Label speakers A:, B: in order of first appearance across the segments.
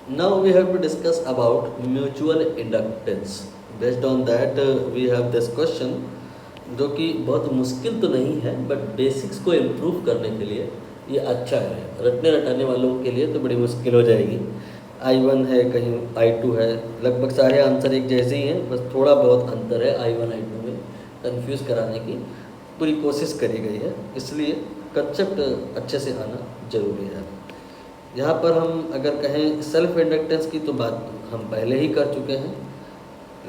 A: Now we have to discuss about mutual inductance. Based on that, we have this question, जो कि बहुत मुश्किल तो नहीं है, बट बेसिक्स को इम्प्रूव करने के लिए ये अच्छा है। रटने रटाने वालों के लिए तो बड़ी मुश्किल हो जाएगी। I1 है, कहीं I2 है, लगभग सारे आंसर एक जैसे ही हैं, बस थोड़ा बहुत अंतर है I1 I2 में। कंफ्यूज कराने की पूरी कोशिश करी गई है, इसलिए कंसेप्ट अच्छे से आना जरूरी है। यहाँ पर हम अगर कहें सेल्फ इंडक्टेंस की तो बात हम पहले ही कर चुके हैं,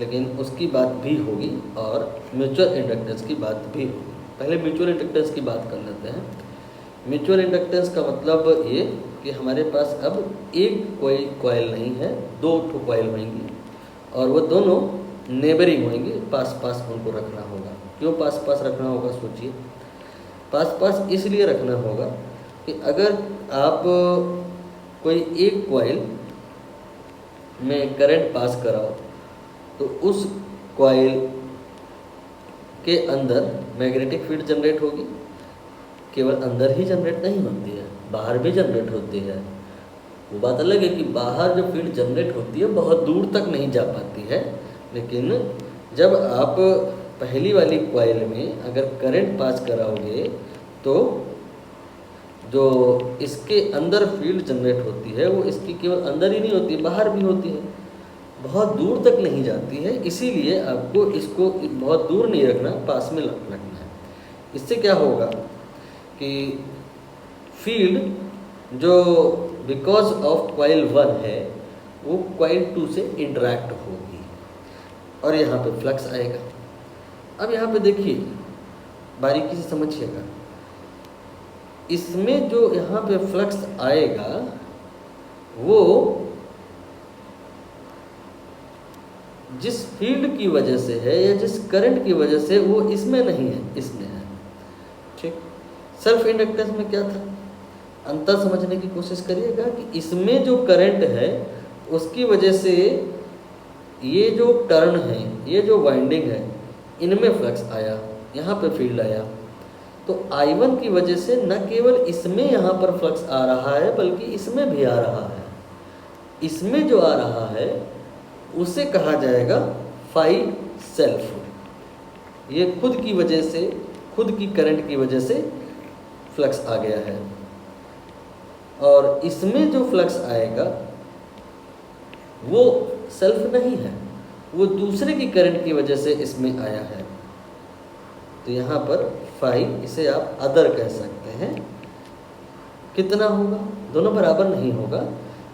A: लेकिन उसकी बात भी होगी और म्यूचुअल इंडक्टेंस की बात भी होगी। पहले म्यूचुअल इंडक्टेंस की बात कर लेते हैं। म्यूचुअल इंडक्टेंस का मतलब ये कि हमारे पास अब एक कोई कॉइल नहीं है, दो ठो कॉइल होंगी और वो दोनों नेबरिंग होंगी, पास पास उनको रखना होगा। क्यों पास पास रखना होगा, सोचिए। पास पास इसलिए रखना होगा कि अगर आप कोई एक कॉइल में करंट पास कराओ तो उस कॉइल के अंदर मैग्नेटिक फील्ड जनरेट होगी। केवल अंदर ही जनरेट नहीं होती है, बाहर भी जनरेट होती है। वो बात अलग है कि बाहर जो फील्ड जनरेट होती है बहुत दूर तक नहीं जा पाती है, लेकिन जब आप पहली वाली कॉइल में अगर करंट पास कराओगे तो जो इसके अंदर फील्ड जनरेट होती है वो इसकी केवल अंदर ही नहीं होती, बाहर भी होती है, बहुत दूर तक नहीं जाती है। इसीलिए आपको इसको बहुत दूर नहीं रखना, पास में रखना है। इससे क्या होगा कि फील्ड जो बिकॉज ऑफ कॉइल 1 है वो कॉइल 2 से इंटरैक्ट होगी और यहाँ पे फ्लक्स आएगा। अब यहाँ पे देखिए, बारीकी से समझिएगा, इसमें जो यहाँ पे फ्लक्स आएगा वो जिस फील्ड की वजह से है या जिस करंट की वजह से, वो इसमें नहीं है, इसमें है। ठीक। सेल्फ इंडक्टेंस में क्या था, अंतर समझने की कोशिश करिएगा कि इसमें जो करंट है उसकी वजह से ये जो टर्न है, ये जो वाइंडिंग है, इनमें फ्लक्स आया, यहाँ पे फील्ड आया। तो I1 की वजह से न केवल इसमें यहाँ पर फ्लक्स आ रहा है बल्कि इसमें भी आ रहा है। इसमें जो आ रहा है उसे कहा जाएगा फाई सेल्फ। ये खुद की वजह से, खुद की करंट की वजह से फ्लक्स आ गया है। और इसमें जो फ्लक्स आएगा वो सेल्फ नहीं है, वो दूसरे की करंट की वजह से इसमें आया है। तो यहाँ पर फाई, इसे आप अदर कह सकते हैं। कितना होगा, दोनों बराबर नहीं होगा।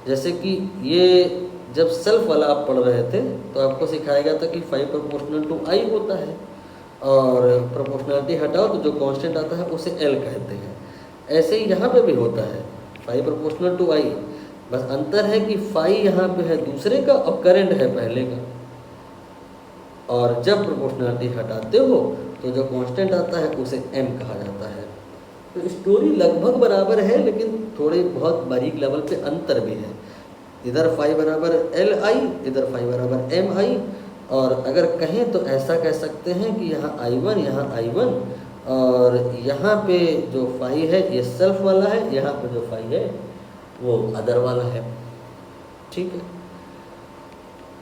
A: जैसे कि ये जब सेल्फ वाला आप पढ़ रहे थे तो आपको सिखाया गया था कि फाई प्रोपोर्शनल टू आई होता है, और प्रोपोर्शनलिटी हटाओ तो जो कांस्टेंट आता है उसे एल कहते हैं। ऐसे ही यहाँ पे भी होता है, फाई प्रोपोर्शनल टू आई। बस अंतर है कि फाई यहाँ पे है दूसरे का और करंट है पहले का। और जब प्रोपोर्शनलिटी हटाते हो तो जो कांस्टेंट आता है उसे एम कहा जाता है। तो स्टोरी लगभग बराबर है, लेकिन थोड़े बहुत बारीक लेवल पे अंतर भी है। इधर फाई बराबर एल आई, इधर फाई बराबर एम आई। और अगर कहें तो ऐसा कह सकते हैं कि यहाँ I1, यहाँ I1, और यहाँ पे जो फाई है ये सेल्फ वाला है, यहाँ पे जो फाई है वो अदर वाला है। ठीक है,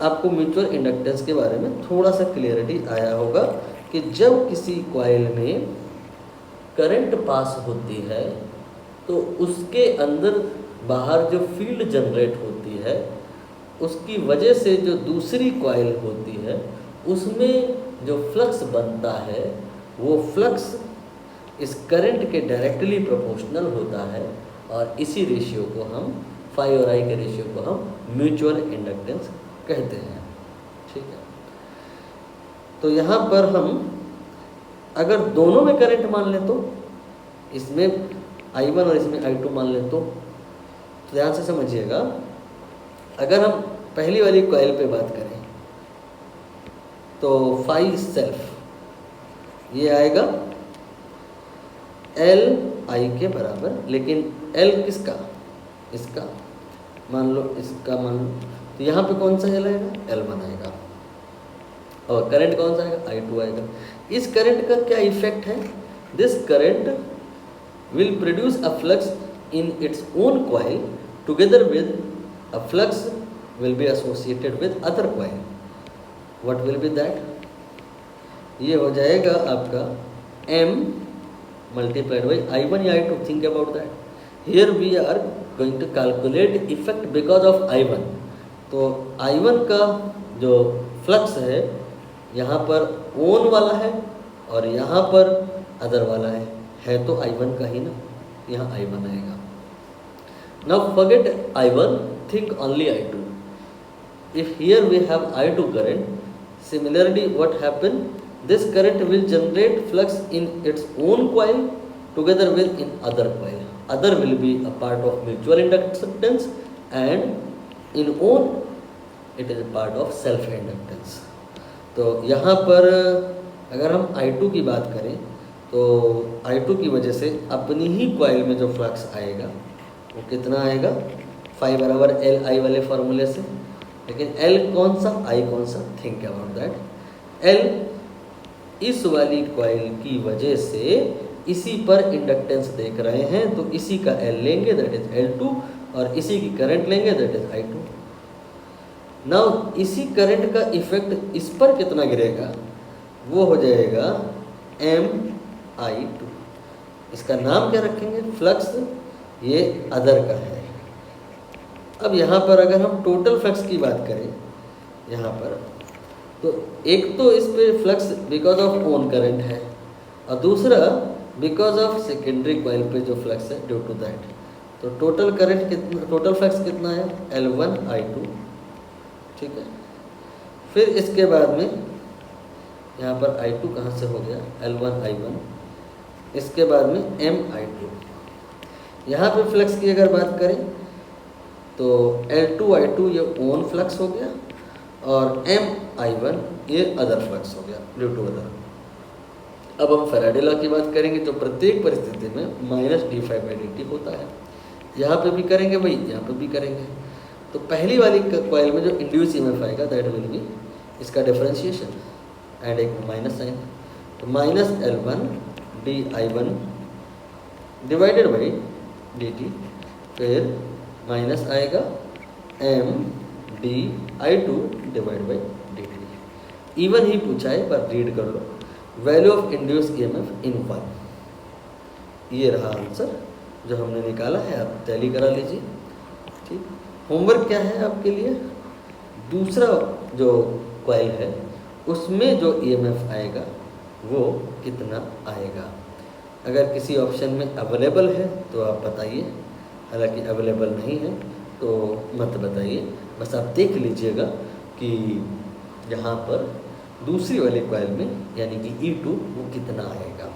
A: आपको म्यूचुअल इंडक्टेंस के बारे में थोड़ा सा क्लियरिटी आया होगा कि जब किसी कॉइल में करंट पास होती है तो उसके अंदर बाहर जो फील्ड जनरेट होती है उसकी वजह से जो दूसरी कॉइल होती है उसमें जो फ्लक्स बनता है वो फ्लक्स इस करंट के डायरेक्टली प्रोपोर्शनल होता है, और इसी रेशियो को हम, फाई और आई के रेशियो को हम म्यूचुअल इंडक्टेंस कहते हैं। ठीक है, तो यहाँ पर हम अगर दोनों में करंट मान लें तो, इसमें I1 और इसमें I2 मान लें तो ध्यान से समझिएगा। अगर हम पहली वाली कॉइल पे बात करें तो फाई सेल्फ ये आएगा एल आई के बराबर, लेकिन एल किसका, इसका मान लो, इसका मान लो। तो यहाँ पे कौन सा एल आएगा, L1 आएगा। और करंट कौन सा आएगा, I2 आएगा। इस करंट का क्या इफेक्ट है, this current will produce a flux in its own coil together with a flux will be associated with other coil. What will be that? ये हो जाएगा आपका m multiplied by I1 या I2. Think about that. Here we are going to calculate effect because of I1. तो I1 का जो flux है यहाँ पर ओन वाला है और यहाँ पर अदर वाला है तो I1 का ही ना, यहाँ I1 आएगा. Now forget I1, think only I2. If here we have I2 current, similarly what happen? This current will generate flux in its own coil together with in other coil. Other will be a part of mutual inductance and in own it is a part of self inductance. तो यहाँ पर अगर हम I2 की बात करें तो I2 की वजह से अपनी ही कॉइल में जो फ्लक्स आएगा वो कितना आएगा, फाई बराबर एल आई वाले फार्मूले से. लेकिन L कौन सा, I कौन सा, थिंक अबाउट दैट. L इस वाली कॉइल की वजह से इसी पर इंडक्टेंस देख रहे हैं तो इसी का L लेंगे दैट इज L2 और इसी की करंट लेंगे दैट इज I2. नाउ इसी करंट का इफेक्ट इस पर कितना गिरेगा वो हो जाएगा MI2. इसका नाम क्या रखेंगे, फ्लक्स, ये अदर का है. अब यहाँ पर अगर हम टोटल फ्लक्स की बात करें यहाँ पर तो एक तो इस पे flux because of own current है और दूसरा बिकॉज ऑफ सेकेंडरी कॉइल पे जो फ्लक्स है ड्यू टू दैट. तो टोटल करंट कितना, टोटल फ्लक्स कितना है L1I2. ठीक है. फिर इसके बाद में यहाँ पर I2 कहाँ से हो गया, L1I1. इसके बाद में MI2. यहाँ पे फ्लक्स की अगर बात करें तो L2I2 ये ओन फ्लक्स हो गया और MI1 ये अदर फ्लक्स हो गया ड्यू टू अदर. अब हम फैराडे लॉ की बात करेंगे जो प्रत्येक परिस्थिति में माइनस d∅dt होता है. यहाँ पे भी करेंगे भाई, यहाँ पे भी करेंगे. तो पहली वाली कॉइल में जो इंड्यूस ईएमएफ आएगा दैट विल बी इसका डिफरेंशिएशन एंड एक माइनस साइन. तो minus L1 dI1 divided by dt, फिर माइनस आएगा M dI2 divide by dt. Even ही पूछा है पर रीड कर लो. Value of induce EMF in 1. ये रहा आंसर जो हमने निकाला है, आप टैली करा लीजिए. ठीक. होमवर्क क्या है आपके लिए, दूसरा जो कॉइल है उसमें जो ईएमएफ आएगा वो कितना आएगा. अगर किसी ऑप्शन में अवेलेबल है तो आप बताइए, हालांकि अवेलेबल नहीं है तो मत बताइए. बस आप देख लीजिएगा कि यहाँ पर दूसरी वाली कॉइल में यानी कि E2 वो कितना आएगा.